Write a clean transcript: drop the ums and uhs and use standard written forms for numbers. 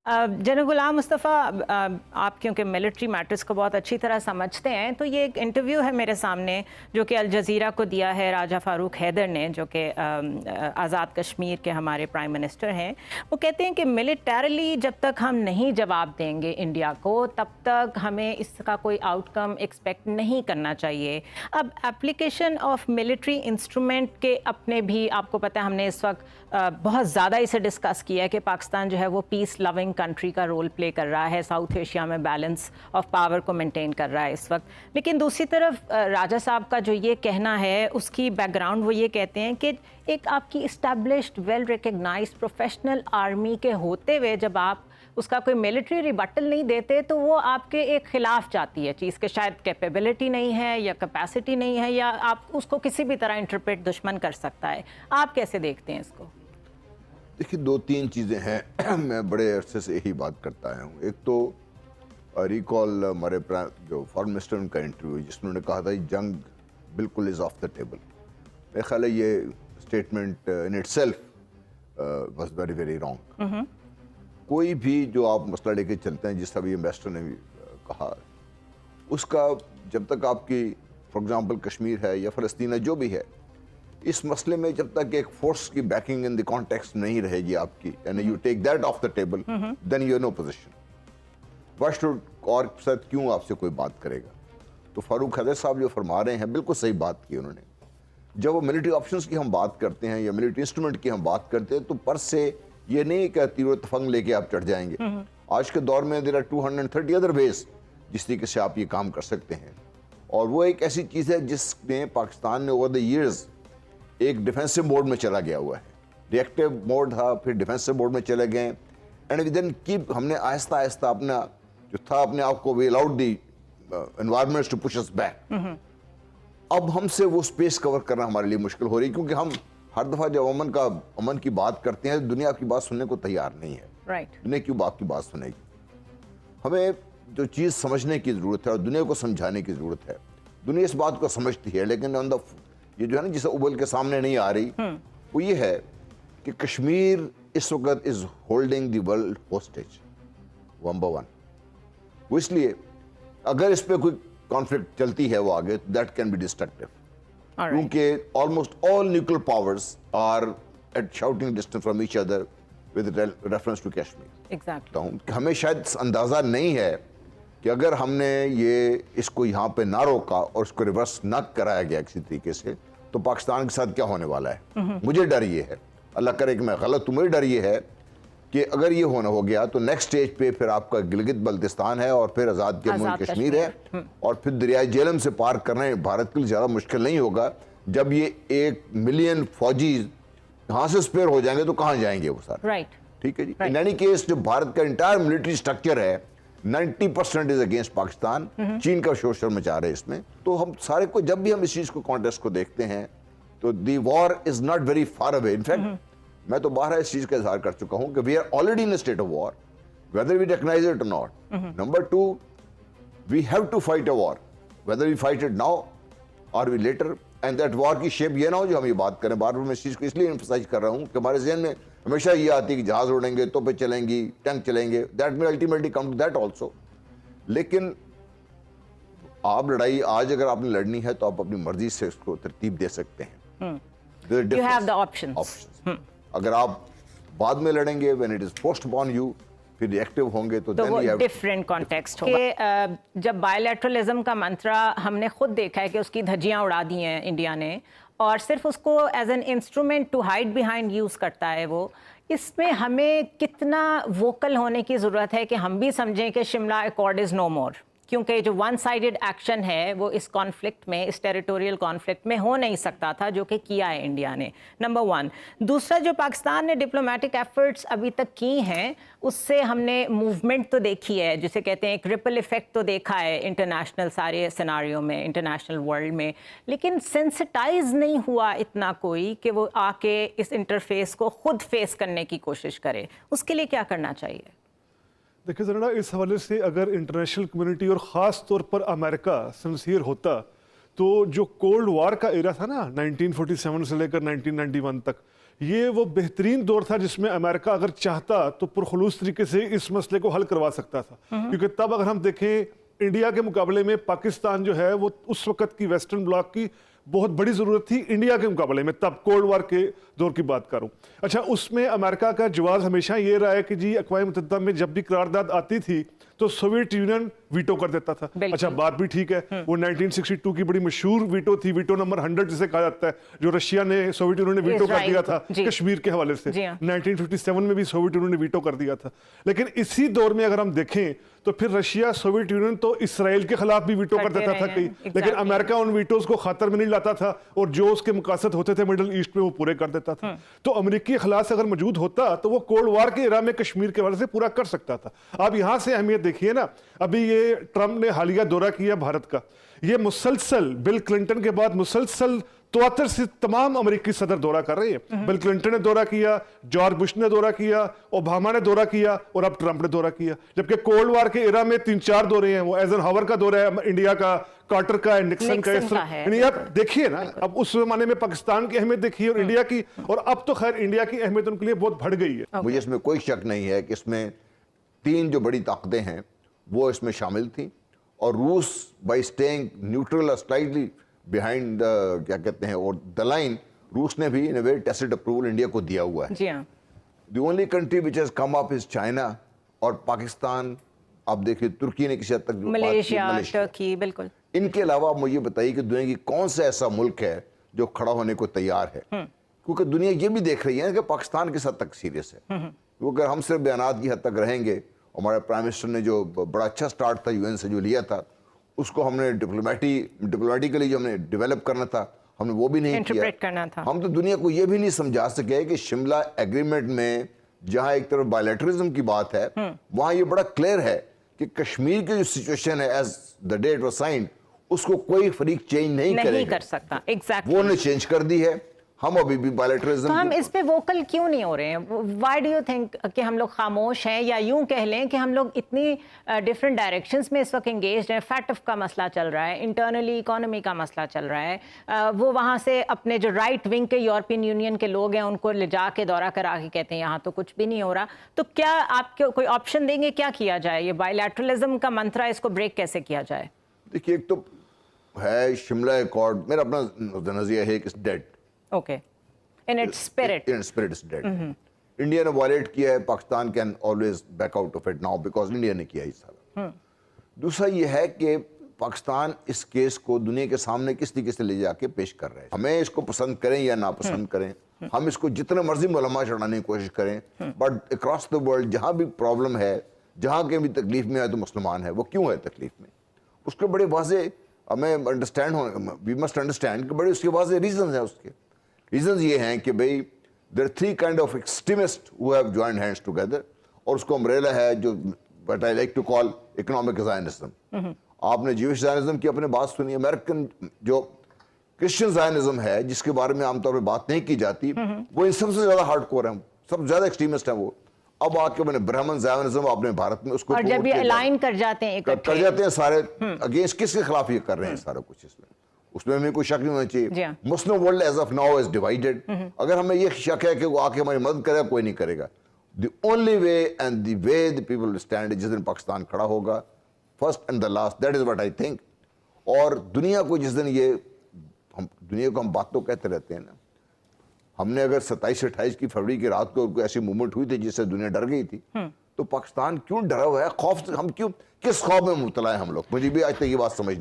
General गुलाम मुस्तफ़ा, आप क्योंकि military matters को बहुत अच्छी तरह समझते हैं, तो ये एक इंटरव्यू है मेरे सामने जो कि अल जज़ीरा को दिया है राजा फ़ारूक हैदर ने, जो कि आज़ाद कश्मीर के हमारे प्राइम मिनिस्टर हैं। वो कहते हैं कि मिलिटरीली जब तक हम नहीं जवाब देंगे इंडिया को, तब तक हमें इसका कोई आउटकम एक्सपेक्ट नहीं करना चाहिए। अब एप्लीकेशन ऑफ मिलिट्री इंस्ट्रूमेंट के अपने भी, आपको पता है हमने इस वक्त बहुत ज़्यादा इसे डिस्कस किया है कि पाकिस्तान जो है वो पीस लविंग कंट्री का रोल प्ले कर रहा है, साउथ एशिया में बैलेंस ऑफ पावर को मेंटेन कर रहा है इस वक्त। लेकिन दूसरी तरफ राजा साहब का जो ये कहना है, उसकी बैकग्राउंड वो ये कहते हैं कि एक आपकी established well recognised professional army के होते हुए जब आप उसका कोई मिलिट्री रिबटल नहीं देते तो वो आपके एक खिलाफ जाती है चीज़ के, शायद कैपेबिलिटी नहीं है या कैपेसिटी नहीं है, या आप उसको किसी भी तरह इंटरप्रेट दुश्मन कर सकता है। आप कैसे देखते हैं इसको? देखिए, दो तीन चीज़ें हैं। मैं बड़े अरसे से यही बात करता आया हूँ। एक तो रिकॉल हमारे जो फॉरेन मिनिस्टर उनका इंटरव्यू जिसमें उन्होंने कहा था जंग बिल्कुल इज़ ऑफ द टेबल। मेरे ख्याल है ये statement in itself was very very wrong. कोई भी जो आप मसला लेके चलते हैं, जिस अभी एम्बेसडर ने भी कहा, उसका जब तक आपकी फॉर एग्जांपल कश्मीर है या फ़लस्तीन है, जो भी है, इस मसले में जब तक एक फोर्स की बैकिंग इन द कॉन्टेक्स्ट नहीं रहेगी आपकी, यानी you take that off the table, then you are no position. What should, और साथ क्यों आपसे कोई बात करेगा? तो फारूक हैदर साहब जो फरमा रहे हैं, बिल्कुल सही बात की उन्होंने। जब वो मिलिट्री ऑप्शंस की हम बात करते हैं या मिलिट्री इंस्ट्रूमेंट की हम बात करते हैं, तो पर से ये नहीं कि तीर तफंग लेके आप चढ़ जाएंगे। आज के दौर में देयर आर 230 अदर वेज जिस तरीके से आप ये काम कर सकते हैं। और वो एक ऐसी चीज़ है जिसमें पाकिस्तान ने ओवर द ईयर्स एक डिफेंसिव मोड में चला गया हुआ है। रिएक्टिव मोड था, फिर डिफेंसिव मोड में चले गए, एंड वी देन कीप, हमने आहिस्ता आहिस्ता अपना जो था अपने आप को, we allowed the environments to push us back. अब हमसे वो स्पेस कवर करना हमारे लिए मुश्किल हो रही है, क्योंकि हम हर दफ़ा जब अमन की बात करते हैं, दुनिया की बात सुनने को तैयार नहीं है। दुनिया क्यों आपकी बात सुनेगी? हमें जो चीज़ समझने की ज़रूरत है और दुनिया को समझाने की ज़रूरत है। दुनिया इस बात को समझती है, लेकिन ऑन द ये जो है ना, जिसे उबल के सामने नहीं आ रही, वो ये है कि कश्मीर इस वक्त is holding the world hostage, number one. वो इसलिए अगर इस पे कोई कॉन्फ्लिक्ट चलती है वो आगे, दैट कैन बी डिस्ट्रक्टिव, क्योंकि almost all nuclear powers are at shouting distance from each other with reference to Kashmir. Exactly. हमें शायद अंदाजा नहीं है कि अगर हमने ये इसको यहाँ पे ना रोका और इसको रिवर्स ना कराया गया किसी तरीके से, तो पाकिस्तान के साथ क्या होने वाला है। मुझे डर ये है, अल्लाह करे कि मैं गलत हूँ, मुझे डर ये है कि अगर ये होना हो गया तो नेक्स्ट स्टेज पे फिर आपका गिलगित बल्तिस्तान है और फिर आज़ाद जम्मू कश्मीर है, और फिर दरियाई जेहलम से पार करना भारत के लिए ज़्यादा मुश्किल नहीं होगा। जब ये 1 मिलियन फौजी यहाँ से स्पेयर हो जाएंगे तो कहाँ जाएंगे वो सारे? राइट, ठीक है जी। इन एनी केस, जो भारत का इंटायर मिलिट्री स्ट्रक्चर है 90% इज अगेंस्ट पाकिस्तान। चीन का शोषण मचा रहे इसमें। तो हम सारे को, जब भी हम इस चीज को कॉन्टेस्ट को देखते हैं, तो दी war is not very far away. In fact मैं तो बाहर इस चीज का इजहार कर चुका हूं कि we are already in state of war, whether we recognise it or not. Number 2, we have to fight a war, whether we fight it now or we later, and that war की shape ये ना हो जो हम ये बात करें। बार बार मैं इस चीज को इसलिए एम्फसाइज कर रहा हूं कि हमारे ज़हन में हमेशा ये आती है कि जहाज उड़ेंगे, तोपें चलेंगी, टैंक चलेंगे, that may ultimately come to that also. लेकिन आप लड़ाई आज अगर आपने लड़नी है तो आप अपनी मर्जी से उसको तरतीब दे सकते हैं। You have the options. अगर आप बाद में लड़ेंगे, when it is forced upon you, फिर रिएक्टिव होंगे तो वो डिफरेंट कॉन्टेक्स्ट होगा। जब बायलैटरलिज्म का मंत्रा हमने खुद देखा है कि उसकी धज्जियां उड़ा दी हैं इंडिया ने, और सिर्फ उसको as an instrument to hide behind use करता है वो। इसमें हमें कितना वोकल होने की ज़रूरत है कि हम भी समझें कि शिमला अकॉर्ड इज़ नो मोर, क्योंकि जो वन साइडेड एक्शन है वो इस कॉन्फ्लिक्ट में, इस टेरिटोरियल कॉन्फ्लिक्ट में हो नहीं सकता था, जो कि किया है इंडिया ने, नंबर 1। दूसरा, जो पाकिस्तान ने डिप्लोमेटिक एफर्ट्स अभी तक की हैं, उससे हमने मूवमेंट तो देखी है, जिसे कहते हैं एक रिपल इफेक्ट तो देखा है इंटरनेशनल सारे सिनारियों में, इंटरनेशनल वर्ल्ड में, लेकिन सेंसिटाइज नहीं हुआ इतना कोई कि वो आके इस इंटरफेस को खुद फेस करने की कोशिश करे। उसके लिए क्या करना चाहिए? देखिए ज़रा, इस हवाले से अगर इंटरनेशनल कम्युनिटी और ख़ास तौर पर अमेरिका सिंसियर होता, तो जो कोल्ड वार का एरा था ना 1947 से लेकर 1991 तक, یہ وہ بہترین دور تھا جس میں امریکہ اگر چاہتا تو پرخلوص طریقے سے اس مسئلے کو حل کروا سکتا تھا، کیونکہ تب اگر ہم دیکھیں انڈیا کے مقابلے میں پاکستان جو ہے وہ اس وقت کی ویسٹرن بلاک کی بہت بڑی ضرورت تھی انڈیا کے مقابلے میں، تب کولڈ وار کے دور کی بات کروں۔ اچھا، اس میں امریکہ کا جواز ہمیشہ یہ رہا ہے کہ جی اقوام متحدہ میں جب بھی قرارداد آتی تھی تو سوویت یونین ویٹو کر دیتا تھا۔ اچھا، بات بھی ٹھیک ہے، وہ 1962 کی بڑی مشہور ویٹو تھی، ویٹو نمبر 100 جسے کہا جاتا ہے، جو رشیا نے سوویت یونین نے ویٹو کر دیا تھا کشمیر کے حوالے سے۔ 1957 میں بھی سوویت یونین نے ویٹو کر دیا تھا۔ لیکن اسی دور میں اگر ہم دیکھیں تو پھر رشیا، سوویت یونین تو اسرائیل کے خلاف بھی ویٹو کر دیتا تھا کئی، لیکن امریکہ ان ویٹوز کو خاطر میں نہیں لاتا تھا اور جو اس کے مقاصد ہوتے تھے مڈل ایسٹ میں وہ پورے کر دیتا تھا۔ تو امریکی اخلاص اگر موجود ہوتا تو وہ کولڈ وار کے ایرا میں کشمیر کے حوالے سے پورا کر سکتا تھا۔ اب یہاں سے اہمیت دیکھیے نا، ابھی یہ ٹرمپ نے حالیہ دورہ کیا بھارت کا، یہ مسلسل بل کلنٹن کے بعد مسلسل 73 سے تمام امریکی صدر دورہ کر رہے ہیں۔ بل کلنٹن نے دورہ کیا، جارج بش نے دورہ کیا، اوباما نے دورہ کیا اور اب ٹرمپ نے دورہ کیا، جبکہ کولڈ وار کے ایرا میں 3-4 دورے ہیں، وہ ایزن ہاور کا دورہ ہے انڈیا کا، کارٹر کا ہے، نکسن کا ہے۔ یعنی آپ دیکھیے نا، اب اس زمانے میں پاکستان کی اہمیت دیکھیے اور انڈیا کی، اور اب تو خیر انڈیا کی اہمیت ان کے لیے بہت بڑھ گئی ہے۔ مجھے اس میں کوئی شک نہیں ہے کہ اس میں 3 جو بڑی طاقتیں ہیں وہ اس میں شامل تھیں، اور روس بائی اسٹیئنگ نیوٹرل اور سلائٹلی بیہائنڈ کیا کہتے ہیں اور دا لائن، روس نے بھی in a very tacit approval India کو دیا ہوا ہے۔ جی ہاں، the only country which has come up as China اور پاکستان، آپ دیکھیے ترکی نے کسی حد تک، ملیشیا، ترکی، بالکل۔ ان کے علاوہ آپ مجھے بتائیے کہ دنیا کی کون سا ایسا ملک ہے جو کھڑا ہونے کو تیار ہے، کیونکہ دنیا یہ بھی دیکھ رہی ہے کہ پاکستان کس حد تک سیریس ہے۔ کیونکہ اگر ہم صرف بیانات کی حد تک رہیں گے، ہمارے پرائم منسٹر نے جو بڑا اچھا سٹارٹ تھا UN سے جو لیا تھا، اس کو ہم نے ڈپلومیٹیکلی جو ہم نے ڈیولپ کرنا تھا ہم نے وہ بھی نہیں کیا۔ ہم تو دنیا کو یہ بھی نہیں سمجھا سکے کہ شملہ ایگریمنٹ میں جہاں ایک طرف بائیلیٹرزم کی بات ہے، وہاں یہ بڑا کلیئر ہے کہ کشمیر کی جو سچویشن ہے as the date was signed, اس کو کوئی فریق چینج نہیں کر سکتا۔ وہ نے چینج کر دی ہے، ہم ابھی بھی بائیلیٹرزم۔ تو ہم اس پہ ووکل کیوں نہیں ہو رہے ہیں؟ وائی ڈو یو تھنک کہ ہم لوگ خاموش ہیں، یا یوں کہہ لیں کہ ہم لوگ اتنی ڈفرینٹ ڈائریکشنز میں اس وقت انگیجڈ ہیں؟ فیٹف کا مسئلہ چل رہا ہے، انٹرنلی اکانومی کا مسئلہ چل رہا ہے، وہ وہاں سے اپنے جو رائٹ ونگ کے یورپین یونین کے لوگ ہیں ان کو لے جا کے دورہ کرا کے کہتے ہیں یہاں تو کچھ بھی نہیں ہو رہا۔ تو کیا آپ کوئی آپشن دیں گے، کیا کیا جائے؟ یہ بائیلیٹرلزم کا منترا، اس کو بریک کیسے کیا جائے؟ دیکھیے، ایک تو ہے شملہ ایکارڈ، میرا اپنا نظریہ ہے کہ dead, okay, in its spirit is dead. India نے وائلیٹ کیا ہے، Pakistan can always back out of it now because India نے کیا ہی سارا۔ دوسرا یہ ہے کہ پاکستان اس کیس کو دنیا کے سامنے کس طریقے سے لے جا کے پیش کر رہے ہیں، ہمیں اس کو پسند کریں یا ناپسند کریں، ہم اس کو جتنے مرضی ملما چڑھانے کی کوشش کریں، بٹ اکراس دا ورلڈ جہاں بھی پرابلم ہے، جہاں کے بھی تکلیف میں ہے تو مسلمان ہے، وہ کیوں ہے تکلیف میں، اس کے بڑے واضح ہمیں انڈرسٹینڈ ہونا، وی مسٹ انڈرسٹینڈ کہ بڑے اس کے واضح ریزنز ہیں۔ اس کے ریزنز یہ ہیں کہ بھئی there are 3 kind of extremists who have joined hands together، اور اس کو امبریلا ہے جو what I like to call economic Zionism۔ آپ نے جیوش زائنزم کی اپنے بات سنی، امریکن جو کرسچن زائنزم ہے جس کے بارے میں عام طور پہ بات نہیں کی جاتی، وہ ان سب سے زیادہ ہارڈ کور ہیں، سب سے زیادہ ایکسٹریمسٹ ہیں وہ۔ اب آ کے میں نے برہمن زائنزم آپ نے بھارت میں اس کو، اور جب یہ الائن کر جاتے ہیں سارے اگینسٹ کس کے خلاف یہ کر رہے ہیں سارا کچھ، اس میں ہمیں کوئی شک نہیں ہونا چاہیے۔ Muslim world as of now is divided, اگر ہمیں یہ شک ہے کہ وہ آ کے ہماری مدد کرے گا، کوئی نہیں کرے گا۔ The only way and the way the people will stand, جس دن پاکستان کھڑا ہوگا first and the last, that is what I think. اور دنیا کو جس دن یہ، دنیا کو ہم بات تو کہتے رہتے ہیں نا، ہم نے اگر 27-28 کی فروری کی رات کو ایسی موومنٹ ہوئی تھی جس سے دنیا ڈر گئی تھی، تو پاکستان کیوں ڈرا ہوا ہے؟ خوف سے ہم کیوں، کس خوف میں مبتلا ہے ہم لوگ؟ مجھے بھی آج تک یہ بات سمجھ